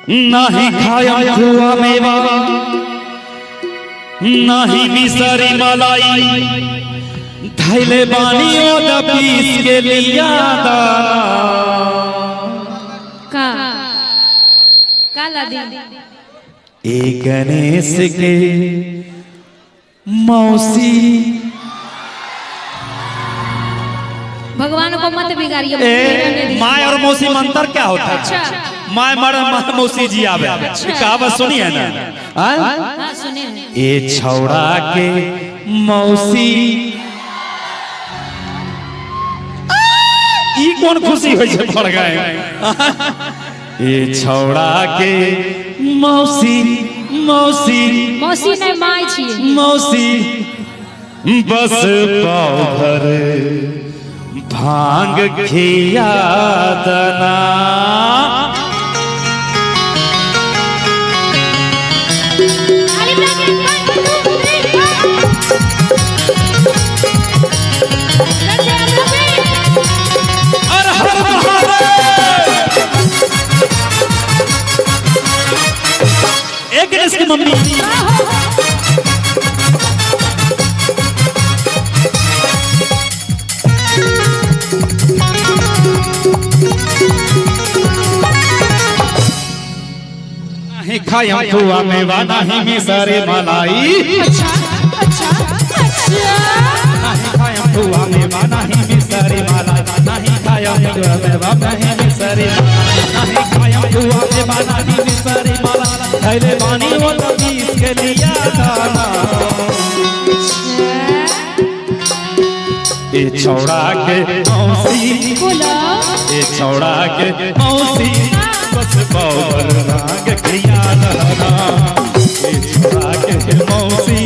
नहीं खाया हुआ मेवा नहीं मिसरी मलाई धैले बानी ओद पीस के लिया दाना का लादी ए गणेश के मौसी भगवान को मत बिगाड़िए। माँ और मौसी में अंतर क्या होता है? अच्छा माँ मर मौसी जी आवे कहावत सुनी है ना? हाँ सुने। ए छौड़ा के मौसी ई कौन खुशी हो जे पड़ गए। ए छौड़ा के मौसी मौसी मौसी नहीं माय छिए मौसी बस पाव भर भांग खिया दना एक गणेश की मम्मी नहीं खाया हुआ मेवा नहीं मिसरी मलाई। अच्छा अच्छा अच्छा नहीं खाया हुआ मेवा नहीं मिसरी मलाई नहीं खाया हुआ मेवा नहीं मिसरी नहीं खाया हुआ मेवा नहीं मिसरी मलाई धैले बानी वो पीस के लिया दाना ए छौड़ा के मौसी बोलो ए छौड़ा के मौसी बस बाबर राग खिया दाना ए छौड़ा के मौसी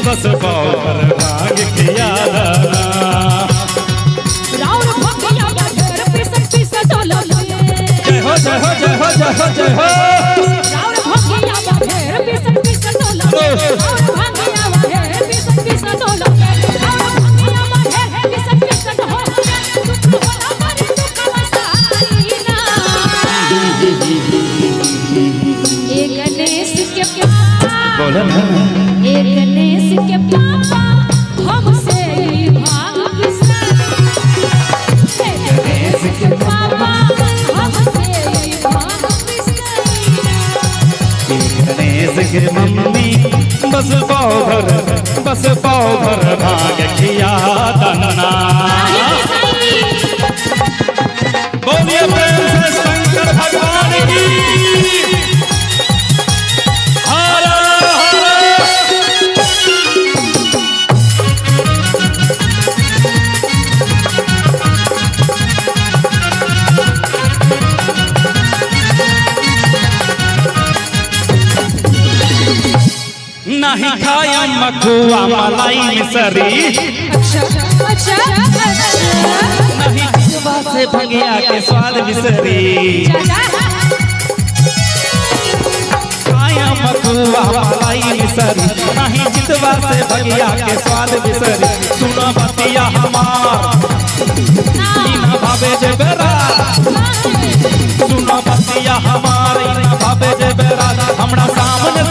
बस बाबर राग खिया दाना राउर भगिया बघेर पिसन पिसन डोलो जय हो जय हो जय हो जय हो जय हो राउर भगिया बघेर पिसन पिसन डोलो राउर भगिया बघेर पिसन पिसन डोलो राउर भगिया बघेर पिसन पिसन डोलो दुख होला मरी दुख वसाईना ए गणेश के पापा बोलो ना ए गणेश के पापा हमसे ही भाग बिसरा ए गणेश के पापा हमसे ही भाग बिसरा गणेश के मम्मी बस पाव भर भाग खिया दाना बोलिए प्रेम से शंकर भगवान की हर हर नहीं खाया मखुआ मलाई मिसरी अच्छा अच्छा नहीं जितवा से भंगिया के स्वाद बिसरी खाया मखुआ मलाई मिसरी नहीं जितवा से भंगिया के स्वाद बिसरी सुना बतिया हमार ना भावे जे बेरा सुना बतिया हमार ना भावे जे बेरा हमरा सामने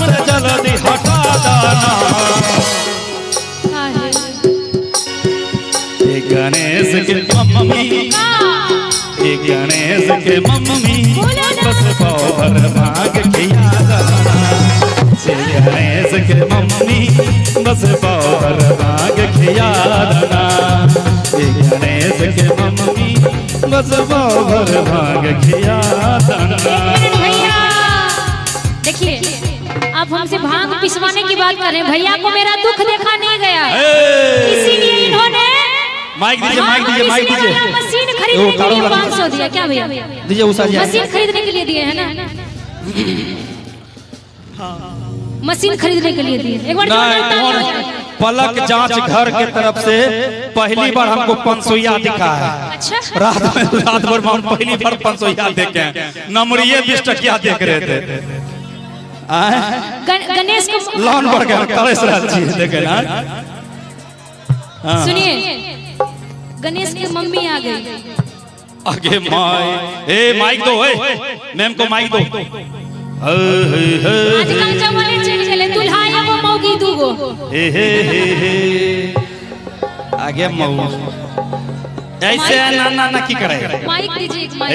से जल्दी हटा दाना ए गणेश के मम्मी ए गणेश के मम्मी बस पावर भाग खिया दाना ए गणेश के मम्मी बस पावर भाग खिया दाना ए गणेश के मम्मी बस पावर भाग खिया दाना भैया देखिए आप हमसे भांग पिसवाने की बात कर रहे हैं। भैया को मेरा दुख देखा नहीं गया इसीलिए इन्होंने माइक दीजिए मशीन खरीदने के लिए 500 दिया। क्या भैया दीजिए उषा जी मशीन खरीदने के लिए दिए है ना मशीन खरीदने के लिए दिए। एक बार पलक जांच घर के तरफ से पहली बार हमको 500 दिखा है। अच्छा रात भर हम पहली बार 500 देखे नंबरिए 20 टकिया देख रहे थे। गणेश को लॉन बढ़ गया देखे ना। सुनिए गणेश की मम्मी आ गई आगे ए माइक दो, मैम को माइक दो। आजकल जमाने चल गेले दुल्हा एगो मौगी दूगो। हे आगे मऊ ऐसे ना की करे। माइक दीजिए माइक।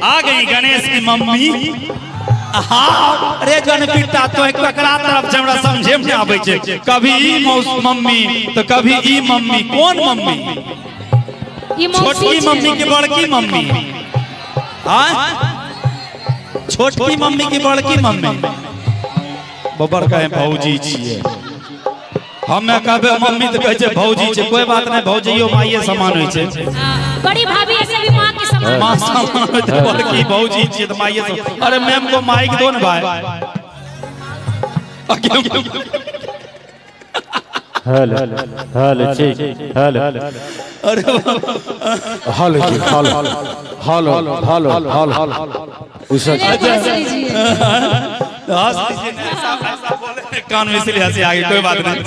आ गई गणेश की मम्मी। अरे जन पिता तो एक ककरा तरफ से हमरा समझे में आबै छै, कभी ई मम्मी तो कभी ई मम्मी। कौन मम्मी? छोटकी मम्मी की बड़की मम्मी? हाँ छोटकी मम्मी की बड़की मम्मी? बबर कहे भौजी छिए, हमें कहबे मम्मी तो कहे छै भौजी छै। कोई बात नहीं, भौजियो माइये समान होय छै। बड़ी भाभी ऐसे भी मां के समान। मां समान तो बड़की भौजी छिए तो माइये समान। अरे मैम को माइक दो ना भाई। हेलो हेलो ठीक हेलो अरे हेलो हेलो हेलो हेलो उसे हंस लीजिए ऐसा बोले कान में इसलिए हंसी आ गई। कोई बात नहीं,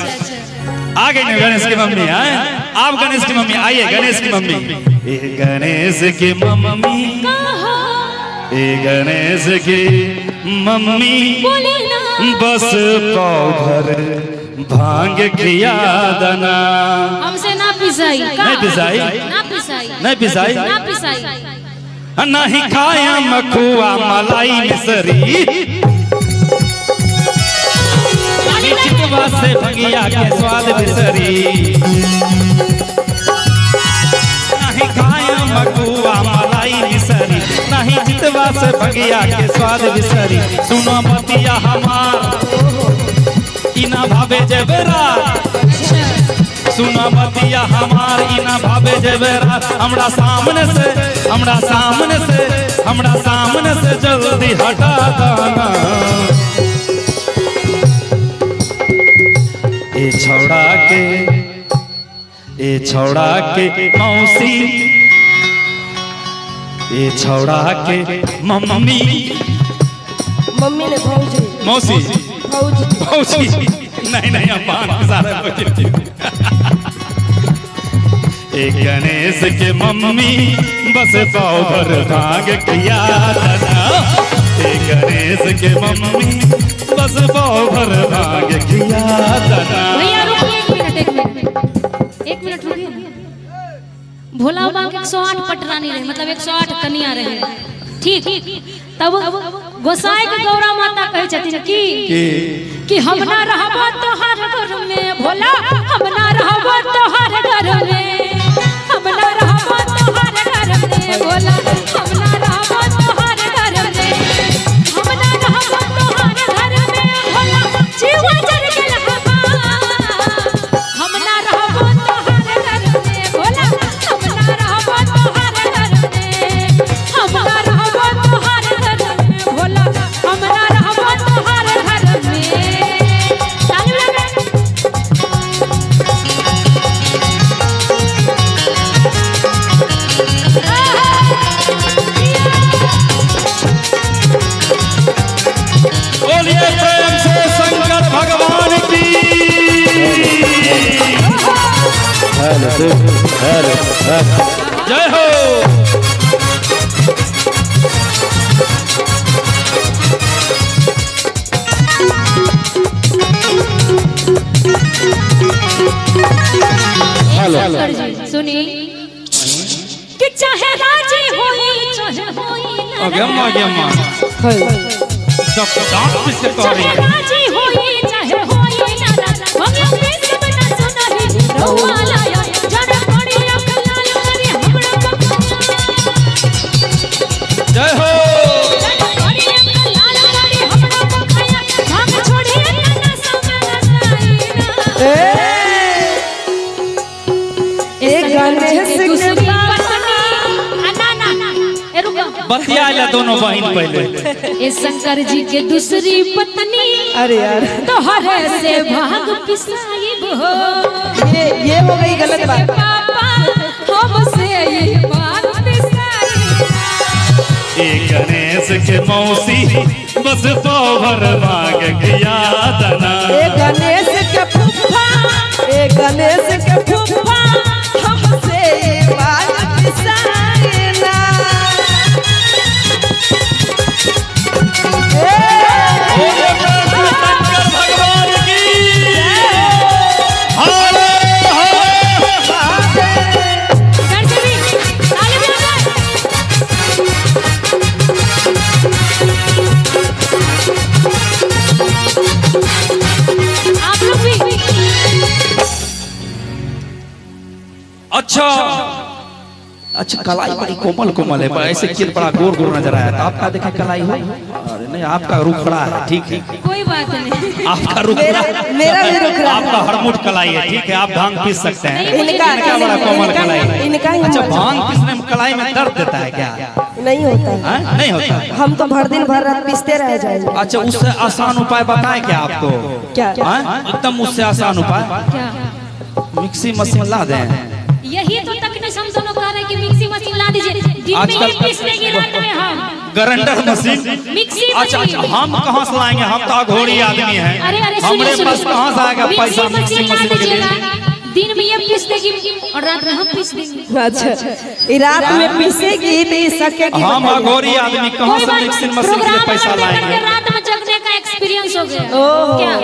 आ गई ना गणेश की मम्मी। आप गणेश की मम्मी आइए। गणेश की मम्मी, ए गणेश की मम्मी, ए गणेश की मम्मी, बस पाउडर भांग खिया दना। हमसे ना पिसाई। नहीं पिसाई, ना पिसाई, नहीं पिसाई, ना पिसाई। नहीं खाया मखुआ मलाई मिसरी, चितवा से भंगिया के स्वाद बिसरी। नहीं खाया मखुआ मलाई मिसरी, नहीं चितवा से भंगिया के स्वाद बिसरी। सुनो बतिया हमार इना भावे जेबरा, सुना बतिया हमार इना भावे जेबरा। हमरा सामने से, हमरा सामने से, हमरा सामने से जल्दी हटा देना। ए छौड़ा के मौसी, ए छौड़ा के मम्मी, मम्मी ने भौजी मौसी भौजी मौसी नहीं हम बात सारा ए गणेश के मम्मी, बस पाउडर भांग किया दना। ए गणेश के मम्मी, बस पाउडर भांग किया दना। भैया रुकिए एक मिनट रुकिए। भोला बाबा के 108 पटरानी रहे, मतलब 108 कन्या रहे। ठीक, तब गोसाई के गौरा माता कहे छथिन कि हम ना रहबो तोहर घर में भोला, हम ना रहबो तोहर घर में, हम ना रहबो तोहर घर में भोला, हम ना रहबो तोहर घर में, हम ना रहबो तोहर घर में भोला। जीवा जर गेल हम ना रहबो तोहर घर में भोला, हम ना रहबो तोहर घर में, हम ना रहबो तोहर घर में भोला, हम ना रहबो तोहर घर में। ताली लगा। बोलिए प्रेम से शंकर भगवान की। हेलो हेलो जय हो। हेलो सुनी कि चाहे राजी होई चाहे होई ना अगम्मा अगम्मा डॉक्टर से कह रही है। राजी होई चाहे होई ना हम प्लीज बना सुनही रोवा लाया जड़ पड़ी अकलाल करी हमरा जय हो। जड़ पड़ी अकलाल करी हमरा बखया हम छोड़ी ना समझ आईना। एक गणेश के बतिया ले दोनों बहन पहले। ए शंकर जी के दूसरी पत्नी, अरे यार तोहरे से भाग पिसाइब हो। ये हो गई गलत बात। पापा हमसे ये भाग पिसाइब। ए गणेश के मौसी, बस पाउडर भांग किया दना। ए गणेश के फूफा, ए गणेश के फूफा, हमसे ये अच्छा कलाई बड़ी कोमल कोमल है, पर ऐसे किल बड़ा गोर गोर नजर आया था। आपका देखे कलाई हो? अरे नहीं, आपका रुखड़ा है, ठीक है, कोई बात नहीं। आपका रुखड़ा, मेरा भी रुख रहा आपका हरमुट कलाई है, ठीक है, आप भांग पीस सकते हैं। इनका बड़ा कोमल कलाई है। इनका ही अच्छा, भांग पीसने में कलाई में दर्द देता है क्या? नहीं होता है। हाँ? नहीं होता है। हम तो भर दिन भर रात पीसते रह जाएंगे। अच्छा, उससे आसान उपाय बताएं क्या आपको? क्या? हाँ? एकदम उससे आसान उपाय, क्या? मिक्सी मशीन ला दें। यही तो तकनीक हम दोनों कह रहे हैं कि मिक्सी मशीन ला दीजिए, दिन में ही पीस देंगे, रात में हम ग्राइंडर मशीन। मिक्सी अच्छा अच्छा, हम कहाँ से लाएंगे? हम तो अघोरी आदमी हैं। अरे अरे हमारे सुनिए, पास कहाँ से आएगा पैसा मिक्सी ला मशीन के लिए? दीजिएगा, दिन में ये पीस देगी और रात में हम पीस देंगे। अच्छा, ये रात में पीसेगी तो ये सके कि हम अघोरी आदमी कहाँ कोई से बात मिक्सी नहीं, मशीन के लिए प्रोग्राम पैसा करते लाएंगे? करते रात में जगने का एक्सपीरियंस हो गया। ओह। क्या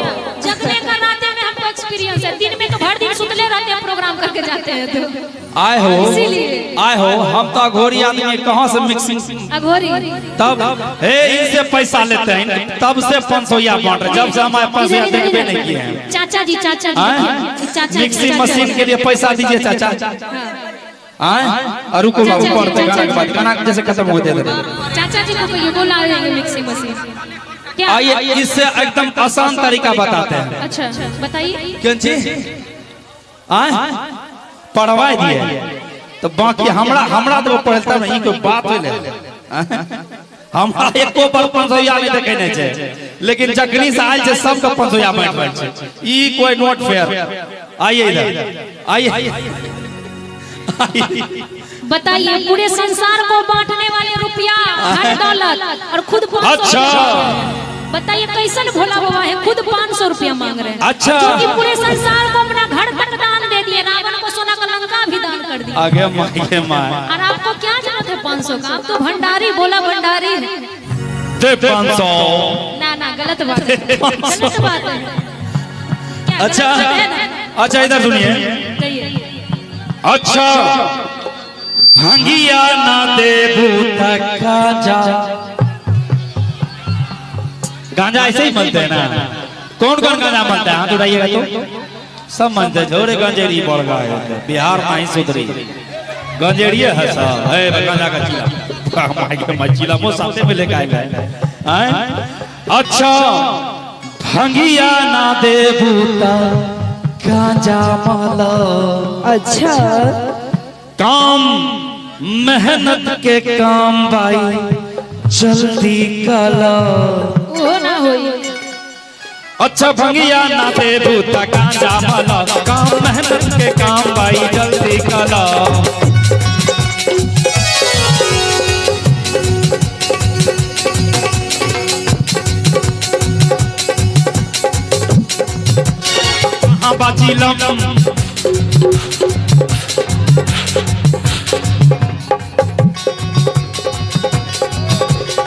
जगने का रात में हमको एक्सपीरियंस है, दिन में तो भर दिन सुतले रहते हैं, प्रोग्राम करके जाते हैं तो आए हो, इसीलिए। आए हो, हम तो अघोरी आदमी कहाँ से मिक्सी? अघोरी तब हे इनसे पैसा लेते हैं, तब से 500 बांट रहे, जब से हमारे पास इधर, इधर, देखबे इधर। नहीं किए हैं। चाचा जी, चाचा जी, हाँ? चाचा मिक्सी चाचा। मशीन के लिए पैसा दीजिए चाचा। हाँ? रुको बाबू, चाचा जी, पढ़ते गाना के बाद, गाना जैसे खत्म हो दे दे। चाचा जी को कहिए वो ला देंगे मिक्सी मशीन। क्या? आइए इससे एकदम आसान तरीका बताते हैं। अच्छा बताइए। कौन चीज? पढ़वा दिए तो बाकी हमरा तो पढ़ता नहीं, कोई बात ले हमरा एको पर 500 नहीं देखे नहीं छे, लेकिन जखनी से आयल छे सबके 500 बांट छे, ई कोई नॉट फेयर। आइए इधर, आइए बताइए, पूरे संसार को बांटने वाले रुपया हर दौलत और खुद 500 अच्छा। बताइए कैसन भोला बाबा है, खुद 500 रुपया मांग रहे हैं। अच्छा। क्योंकि पूरे संसार को अपना घर तक दान दे दिए, रावण को सोना का लंका भी दान कर दिया। आगे माए माए, और आपको क्या जरूरत है 500 का? आप तो भंडारी, बोला भंडारी है। दे 500। ना ना, गलत बात है, गलत बात है। क्या अच्छा गलत बात है ना? अच्छा, इधर सुनिए। कहिए। अच्छा, भांगिया ना देबू तक गांजा, गांजा ऐसे ही मिलते हैं ना? कौन कौन गांजा मिलता है? हाथ उठाइएगा तो सब मानते हैं। झोरे गंजेड़ी बढ़ गए बिहार में ही सुधरी, गंजेड़िए है सब है गांजा का चीला, मचीला वो साथे में लेके आए। अच्छा, भांगिया ना देबू तक गांजा माला। अच्छा, काम मेहनत के काम भाई जल्दी कला। वो ना होई। अच्छा, भंगिया ना दे बूता गांजा माला, काम मेहनत के काम भाई जल्दी कला। कहाँ बाजी लम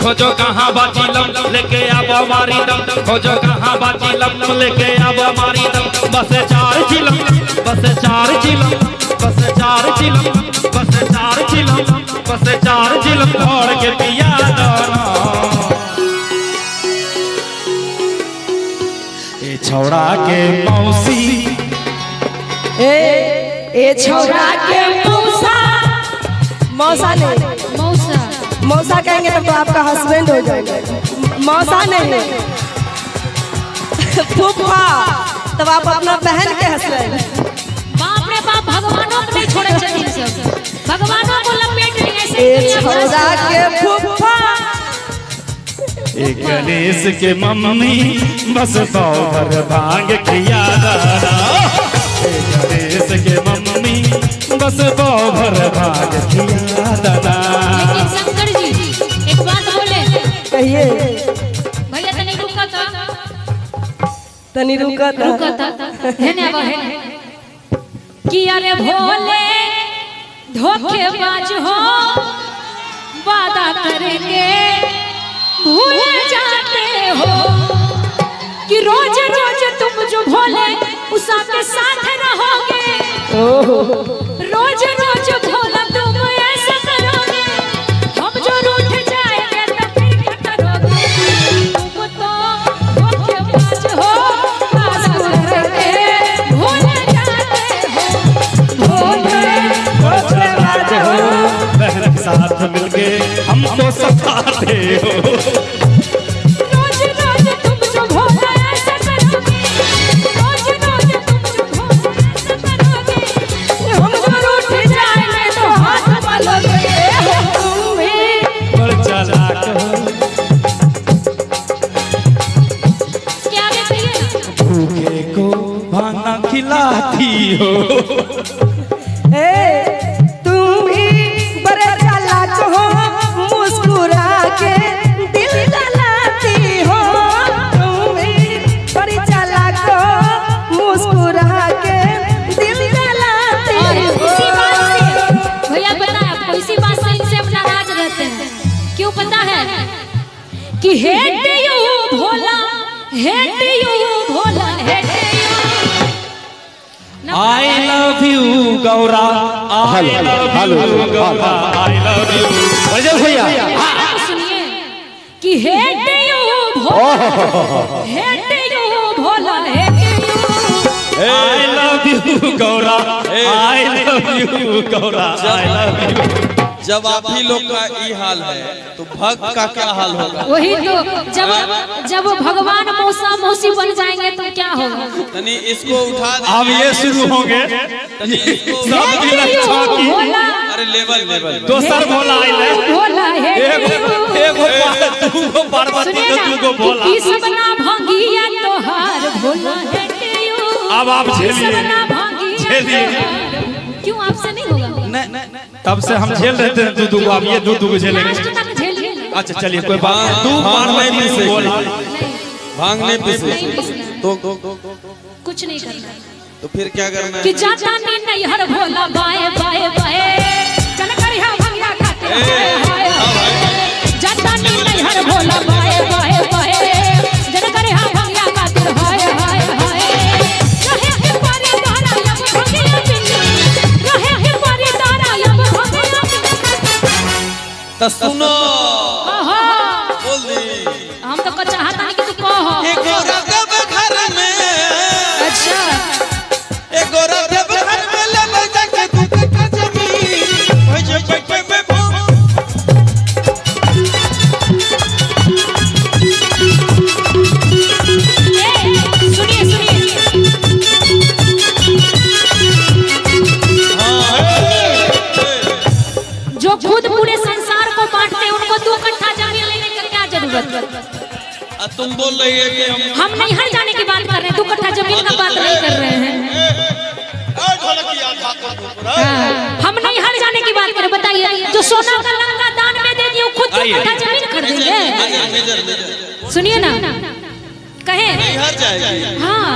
खोजो कहाँ बाजी लम लेके आबो हमारी दम, खोजो कहाँ बाजी लम लेके आबो हमारी दम। बस 4 चिलम, बस 4 चिलम, बस 4 चिलम, बस 4 चिलम, बस 4 चिलम छोड़ के पिया दो। ए छौड़ा के मौसी, ए छोरा के मौसा, मौसा नहीं, मौसा। मौसा कहेंगे तब तो आपका हस्बैंड हो जाएगा। मौसा नहीं, फूफा, तब आप अपना बहन के हस्बैंड। बाप रे बाप, भगवानों को नहीं छोड़े छथिन सब, भगवानों को लपेट लिए ऐसे ए दुनिया भर छोरा से। के फूफा, एक गणेश के मम्मी बस 100 भर भांग खिया दाना। एक गणेश के मम्मी बस 100 भर भांग खिया दाना। लेकिन शंकर जी एक बात बोले, कहिए भैया तनी रुका था, तनी रुका था। है ना वो है कि अरे भोले धोखेबाज हो, वादा करेंगे भूल जाते हो, कि रोज रोज तुम जो भोले उसा के साथ रहोगे। रोज रोज भोला तुम ऐसा करोगे, हम जो रूठ जाएंगे तो फिर क्या करोगे? तुम तो धोखेबाज हो, वादा करके भूल जाते हो, भोले धोखेबाज हो। साथ मिलके हमको सताते हो। रोज रोज तुम जो भोला ऐसा करोगे, रोज रोज तुम जो भोला ऐसा करोगे, हम जो रूठ जाएंगे तो हाथ मलोगे। तुम भी बड़ चालाक हो, क्या कहती है? भूखे को खाना खिलाती हो। तुम भी बड़े चालाक हो, मुस्कुरा के दिल जलाती हो। तुम भी बड़ी चालाक हो, मुस्कुरा के दिल जलाती और हो। इसी बात से भैया पता है आपको, इसी बात से इनसे हम नाराज रहते हैं। क्यों पता है? कि hate you Bhola, hate you Bhola, hate you. I love you Gaura, I love you Gaura, I love you। बजल भैया तो सुनिए कि hate you Bhola, hate you Bhola, hate you. I love you Gaura, I love you Gaura, I love you। जब आप ही लोग का ये हाल है तो भक्त का क्या हाल होगा? वही तो, जब भगवान मौसा मौसी बन जाएंगे तो क्या होगा? तनी इसको उठा दे। अब ये शुरू होंगे तनी इसको सब दिन अच्छा की। भोला, अरे लेवल लेवल दोसर भोला आइले, भोला, हेट यू। एगो दूगो पार्वती सुनिए तो ना, दूगो भोला। कि सबना भांगिया तोहार भोला हेट यू। अब आप झेलिए, सबना भांगिया झेलिए। तोहार। क्यों आपसे नहीं होगा? तब से हम झेल रहे थे दूधू को, अब ये दूधू को झेलेंगे। लास्ट तक झेलिए। अच्छा चलिए कोई बात नहीं, तू भांग नहीं पार्वती पीसेगी। बोला। भांग नहीं नहीं पीसे पीसना। तो कुछ नहीं करना तो फिर क्या करना है? कि जाता नहीं हर भोला बाए बाए बाए चल कर हा भंगिया खाते हाय हाय हाय। जाता नहीं हर भोला बाए बाए बाए चल कर हा भंगिया खाते हाय हाय हाय। रहे है पारे दारा यम भंगिया पिंडी, रहे है पारे दारा यम भंगिया पिंडी। तो सुनो आहा बोल दी। हम तो चाहता नहीं कि तू कहो। एक गोरा देव घर में, अच्छा एक गोरा देव घर में ले ले जाके तू कच्चा जमीन ओए जे बैठे में भूम। सुनिए सुनिए जो खुद पूरे संसार को बांटते हैं उनको 2 कट्ठा जमीन लेने की क्या जरूरत? तुम बोल रही है कि हम नहीं हर जाने की बात कर रहे हैं, 2 कट्ठा जमीन का बात नहीं कर रहे हैं। हम नहीं हर जाने की बात कर रहे। बताइए जो सोना का लंका दान में दे दिए वो खुद 2 कट्ठा जमीन खरीदेंगे? सुनिए ना कहे हर जाएगी। हाँ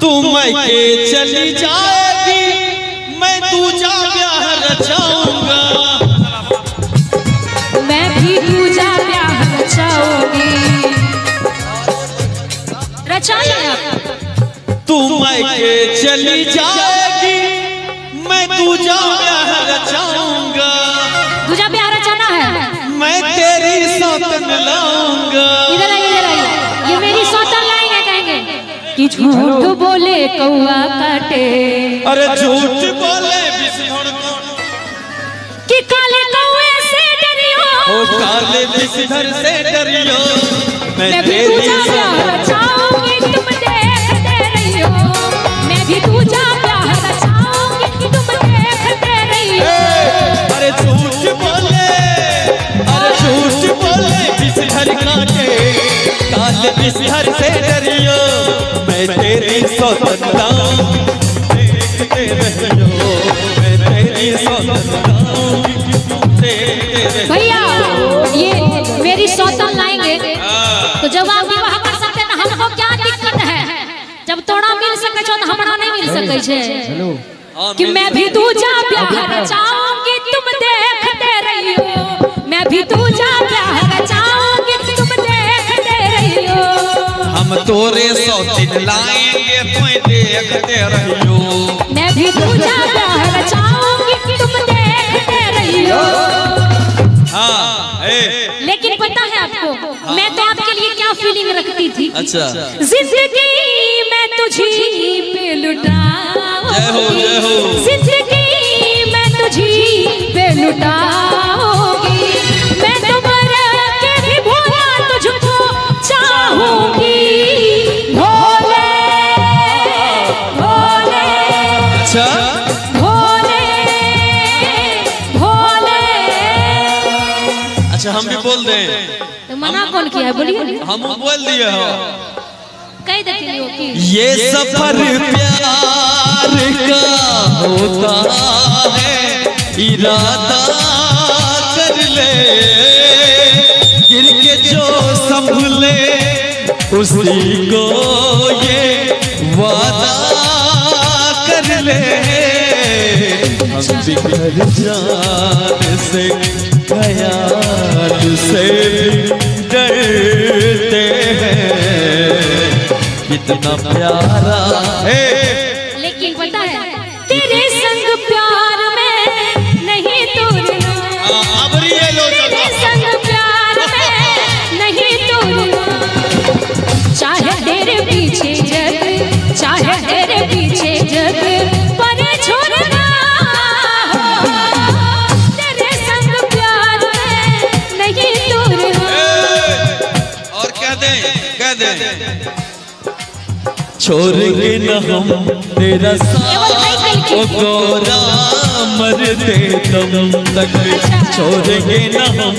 तू मैके चली जाएगी, मैं तुझा ब्याह रचाऊंगा। मैं भी तुझा प्यार रचाऊंगी। रचाइए आप। तू मैके चली जाएगी, मैं तुझा ब्याह रचाऊंगा। तुझा प्यार रचाना है? मैं तेरी सौतन लाऊंगा। इधर आइए, इधर आइए। ये मेरी सौतन लाएंगे, कहेंगे कि झूठ बोले कौआ काटे, अरे झूठ बोले बिसधर कौन, कि काले कौए से डरियो, ओ काले बिसधर से डरियो। मैं मैं भी तेरी तुझा प्यार सौतन। रचाऊंगी तुम देखते रहियो। मैं भी तुझा प्यार रचाऊंगी तुम देखते रहियो। अरे झूठ बोले, अरे झूठ बोले बिसधर काटे, काले बिसधर से डरियो। मैं तेरी सौतन लाऊंगी देखते रहियो। मैं तेरी सौतन लाऊंगी देखते रहियो। भैया ये मेरी सौतन लाएंगे तो जब आप विवाह कर सकते हैं तो हमको क्या दिक्कत है? जब तोड़ा मिल सके छो तो हमरा नहीं मिल सके छे। कि मैं भी तुझा प्यार रचाऊंगी तुम देखते रहियो। मैं भी तुझा प्यार रचाऊंगी तुम देखते रहियो। हम तोरे सौतन लाएंगे तुम्हें देखते रहियो। मैं भी तुझा प्यार रचाऊंगी तुम देखते रहियो। हाँ लेकिन पता है आपको मैं तो आपके लिए क्या फीलिंग रखती थी? अच्छा जिंदगी मैं तुझी पे लुटाऊंगी। जय हो जय हो। जिंदगी मैं तुझी पे लुटाऊंगी। अच्छा हम भी बोल दें। तो मना कौन किया है बोलिए। हम बोल दिए हो। कह देती हो कि ये सफर प्यार का होता है, इरादा कर ले, गिर के जो संभले उसी को ये वादा कर ले। हम बिखर जान से ख्याल से डरते हैं, कितना प्यारा है। लेकिन पता है तेरे संग प्यार में नहीं तोड़ना, तेरे संग प्यार में नहीं तोड़ना। चाहे तेरे पीछे जग, चाहे तेरे पीछे जग, पर छोड़ना तेरे संग प्यार में नहीं तोड़ना। और कह दे छोड़ेंगे न हम तेरा साथ ओ गोरा, मरते दम तक छोड़ेंगे न हम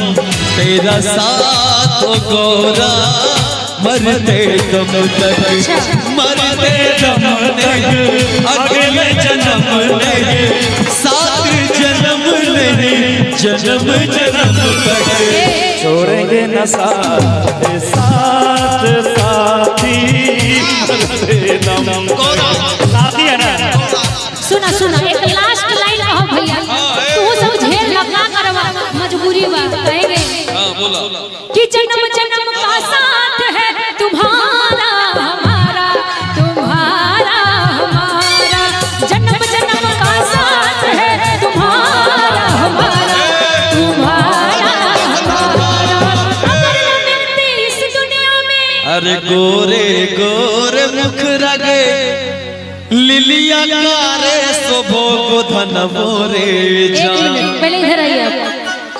तेरा साथ ओ गोरा, मरते दम तक, मरते दम नहीं, अगले जन्म नहीं, सात जन्म नहीं, जन्म जन्म तक छोड़ेंगे न साथ साथ साथी साथी है ना। सुना सुना एक लास्ट लाइन कहो भैया, तू सब झेल लगा करवा मजबूरी बात कहेंगे कि जन्म जन्म का साथ है तुम्हारा हमारा, तुम्हारा हमारा, जन्म जन्म का साथ है तुम्हारा हमारा, तुम्हारा हमारा। अगर न मिलते इस दुनिया में, अरे गोरे गोरे मुख रगे लिलिया कारे शोभो गोधन मोरे जान। पहले इधर आइए आप।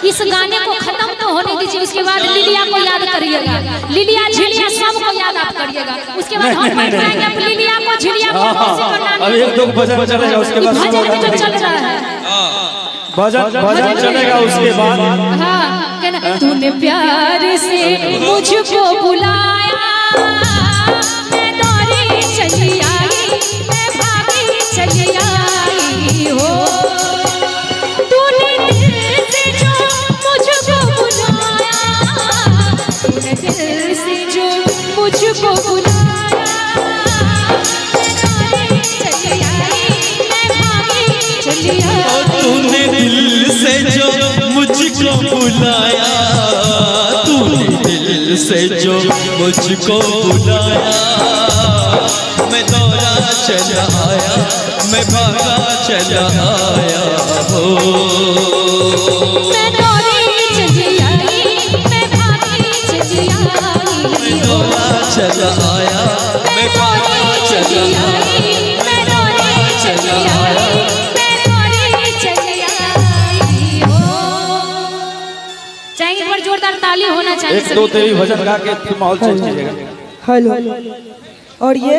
इस गाने को खत्म तो होने दीजिए, उसके बाद लिलिया को याद करिएगा, लिलिया झिलिया सबको याद आप करिएगा। उसके बाद हम बैठाएंगे आप लिलिया को झिलिया को अभी एक दो भजन चलेगा, उसके बाद भजन भी जो चल रहा है। भजन चलेगा उसके बाद। हाँ कहना तूने प्यार से मुझको बुलाया, मैं दौड़ी चली आई, मैं भागी चली आई हो। तूने दिल से जो मुझको बुलाया, तूने दिल से जो मुझको बुलाया, मैं दौड़ी चली आई, मैं भागी चली आई। तूने दिल से जो मुझको बुलाया, तूने दिल से जो मुझको बुलाया, मैं दौड़ा चला आया, मैं भागा चला आया हो। मैं दौड़ी चली आई, मैं भागी चली आई, मैं दौड़ा चला आया, मैं भागा चला आया, मैं दौड़ी चली आई, मैं दौड़ी चली आई हो। चाहिए एक बार जोरदार ताली होना चाहिए। एक दो तेरी भजन गा के माहौल चेंज कीजिएगा। हेलो, और ये